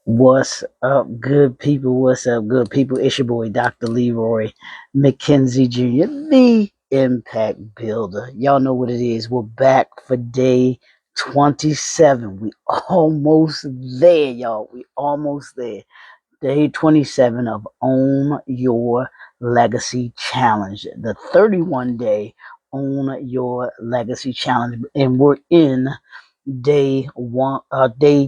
What's up, good people? What's up, good people? It's your boy, Dr. Leroy McKenzie Jr., the Impact Builder. Y'all know what it is. We're back for day 27. We almost there, y'all. We almost there. Day 27 of Own Your Legacy Challenge, the 31-day Own Your Legacy Challenge. And we're in day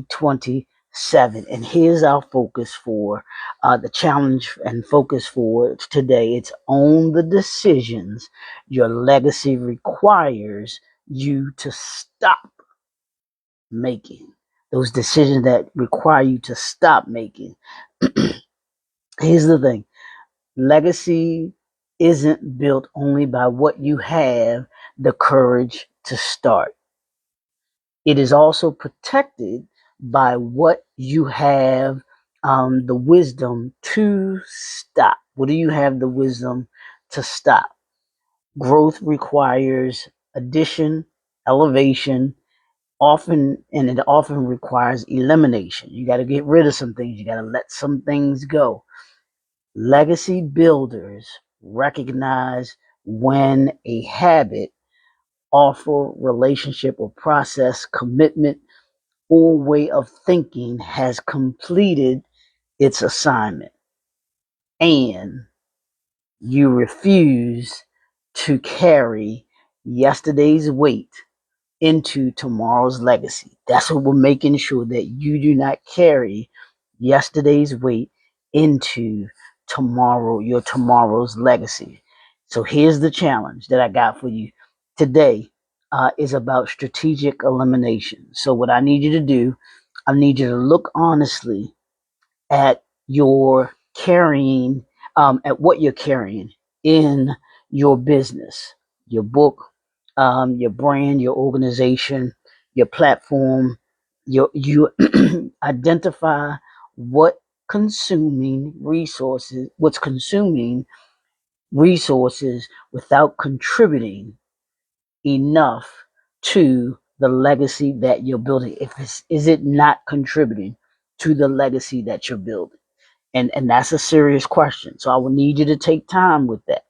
27, and here's our focus for the challenge and focus for today. It's own the decisions your legacy requires you to stop making, those decisions that require you to stop making. Here's the thing: legacy isn't built only by what you have the courage to start. It is also protected by what you have the wisdom to stop. What do you have the wisdom to stop? Growth requires addition, elevation, and it often requires elimination. You got to get rid of some things. You got to let some things go. Legacy builders recognize when a habit, offer, relationship, or process, commitment, or way of thinking has completed its assignment, and you refuse to carry yesterday's weight into tomorrow's legacy. That's what we're making sure, that you do not carry yesterday's weight into your tomorrow's legacy. So here's the challenge that I got for you today. Is about strategic elimination. So what I need you to do, I need you to look honestly at your carrying, at what you're carrying in your business, your book, your brand, your organization, your platform. You identify what what's consuming resources without contributing enough to the legacy that you're building. Is it not contributing to the legacy that you're building? And that's a serious question. So I will need you to take time with that.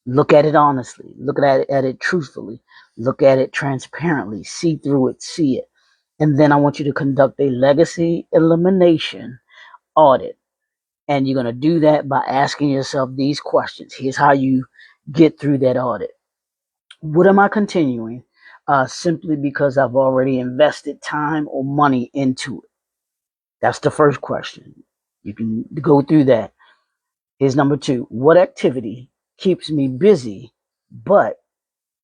Look at it honestly. Look at it truthfully. Look at it transparently. See through it. See it. And then I want you to conduct a legacy elimination audit. And you're going to do that by asking yourself these questions. Here's how you get through that audit. What am I continuing simply because I've already invested time or money into it? That's the first question. You can go through that. Here's number two. What activity keeps me busy but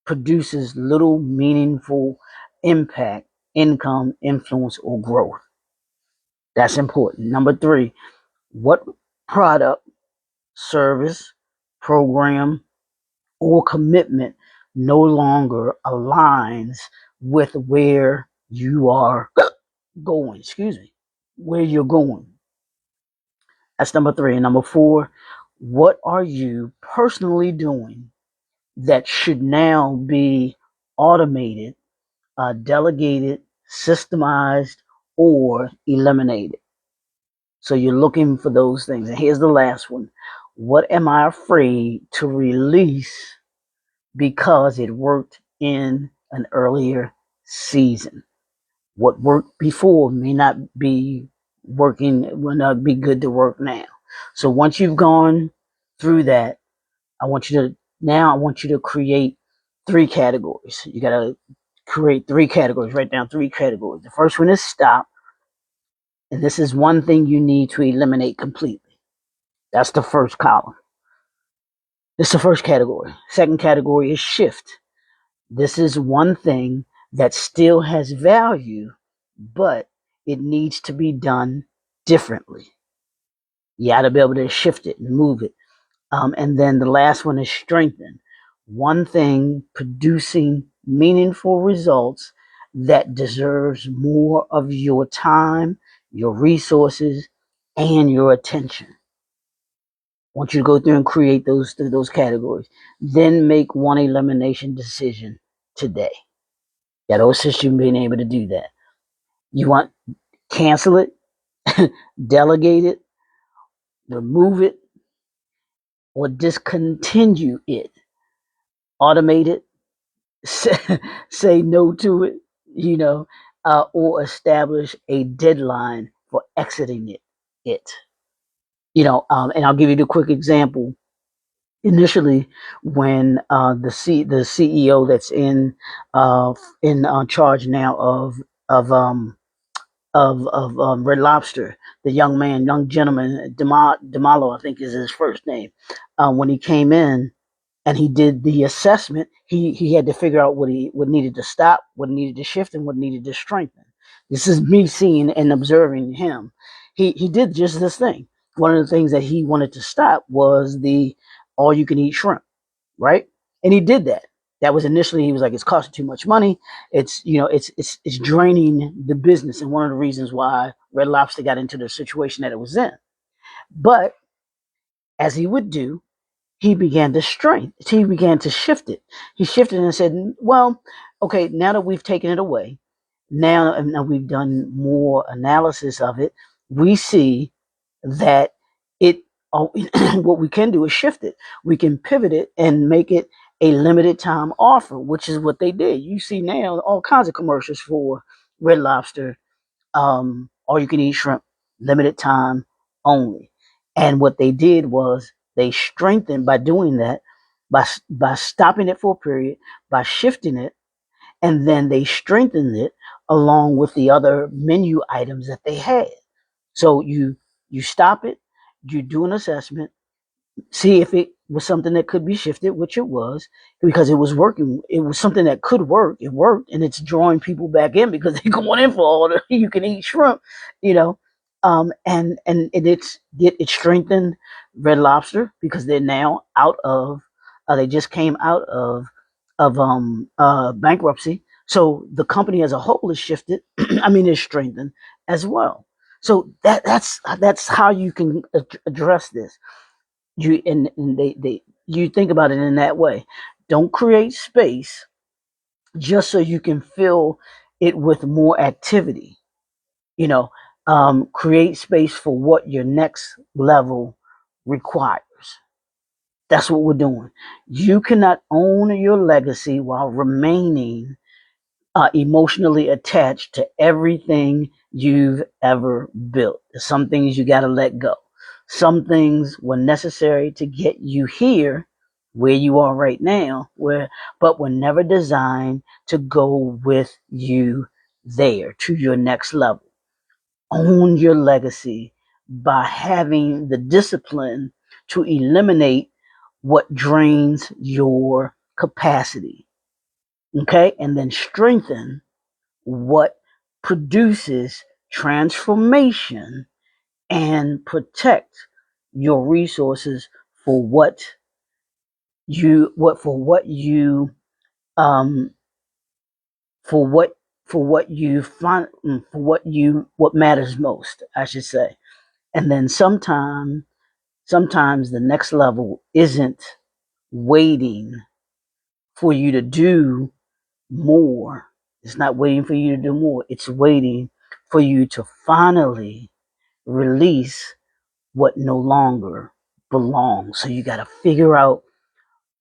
produces little meaningful impact, income, influence, or growth? That's important. Number three. What product, service, program, or commitment no longer aligns with where you are going? Excuse me. Where you're going. That's number three. And number four, what are you personally doing that should now be automated, delegated, systemized, or eliminated? So you're looking for those things. And here's the last one. What am I afraid to release because it worked in an earlier season? What worked before may not be will not be good to work now. So once you've gone through that, I want you to create three categories. You got to create three categories, write down three categories. The first one is stop. And this is one thing you need to eliminate completely. That's the first column. This is the first category. Second category is shift. This is one thing that still has value, but it needs to be done differently. You got to be able to shift it and move it. And then the last one is strengthen. One thing producing meaningful results that deserves more of your time, your resources, and your attention. I want you to go through and create those categories. Then make one elimination decision today. That'll assist you in being able to do that. You want cancel it, delegate it, remove it, or discontinue it, automate it, say no to it, you know, or establish a deadline for exiting it. And I'll give you the quick example. Initially, when the CEO that's in charge now of Red Lobster, the young gentleman, Demalo, I think is his first name. When he came in and he did the assessment, he had to figure out what needed to stop, what needed to shift, and what needed to strengthen. This is me seeing and observing him. He did just this thing. One of the things that he wanted to stop was the all you can eat shrimp, right? And he did that. That was initially, he was like, it's costing too much money. It's draining the business, and one of the reasons why Red Lobster got into the situation that it was in. But as he would do, he began to he began to shift it. He shifted and said, well, okay, now that we've taken it away, now we've done more analysis of it, we see that it what we can do is shift it. We can pivot it and make it a limited time offer, which is what they did. You see now all kinds of commercials for Red Lobster, all you can eat shrimp, limited time only. And what they did was they strengthened by doing that, by stopping it for a period, by shifting it, and then they strengthened it along with the other menu items that they had. So you stop it, you do an assessment, see if it was something that could be shifted, which it was, because it was working. It was something that could work. It worked, and it's drawing people back in because they're going in for all the you can eat shrimp, you know. And it strengthened Red Lobster because they're now out of they just came out of bankruptcy. So the company as a whole is shifted. I mean, is strengthened as well. So that's how you can address this. You think about it in that way. Don't create space just so you can fill it with more activity. You know, create space for what your next level requires. That's what we're doing. You cannot own your legacy while remaining emotionally attached to everything you've ever built. Some things you got to let go. Some things were necessary to get you here where you are right now, but were never designed to go with you there to your next level. Own your legacy by having the discipline to eliminate what drains your capacity. Okay. And then strengthen what produces transformation and protect your resources for what you um for what you find what matters most, I should say. And then sometimes the next level isn't waiting for you to do more. It's not waiting for you to do more. It's waiting for you to finally release what no longer belongs. So you got to figure out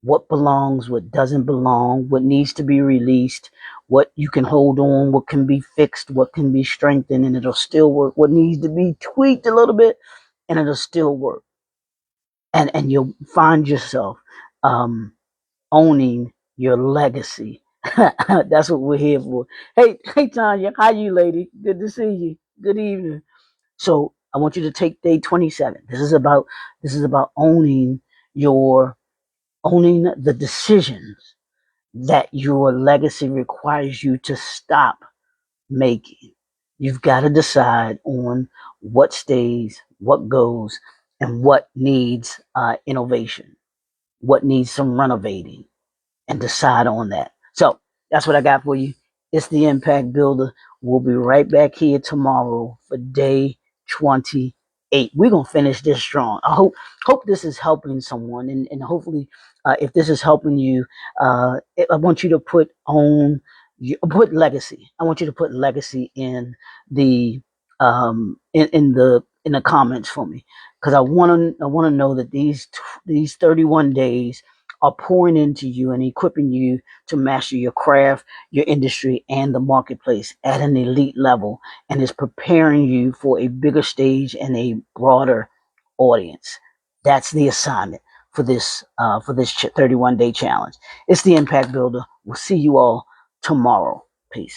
what belongs, what doesn't belong, what needs to be released, what you can hold on, what can be fixed, what can be strengthened, and it'll still work. What needs to be tweaked a little bit, and it'll still work. And you'll find yourself um, owning your legacy. That's what we're here for. Hey, Tanya, how you, lady? Good to see you. Good evening. So I want you to take day 27. This is about your owning the decisions that your legacy requires you to stop making. You've got to decide on what stays, what goes, and what needs innovation, what needs some renovating, and decide on that. So that's what I got for you. It's the Impact Builder. We'll be right back here tomorrow for day 28. We're gonna finish this strong. I hope this is helping someone, and hopefully, if this is helping you, I want you to put legacy. I want you to put legacy in the in the comments for me, because I want to know that these 31 days are pouring into you and equipping you to master your craft, your industry, and the marketplace at an elite level, and is preparing you for a bigger stage and a broader audience. That's the assignment for this 31-day challenge. It's the Impact Builder. We'll see you all tomorrow. Peace.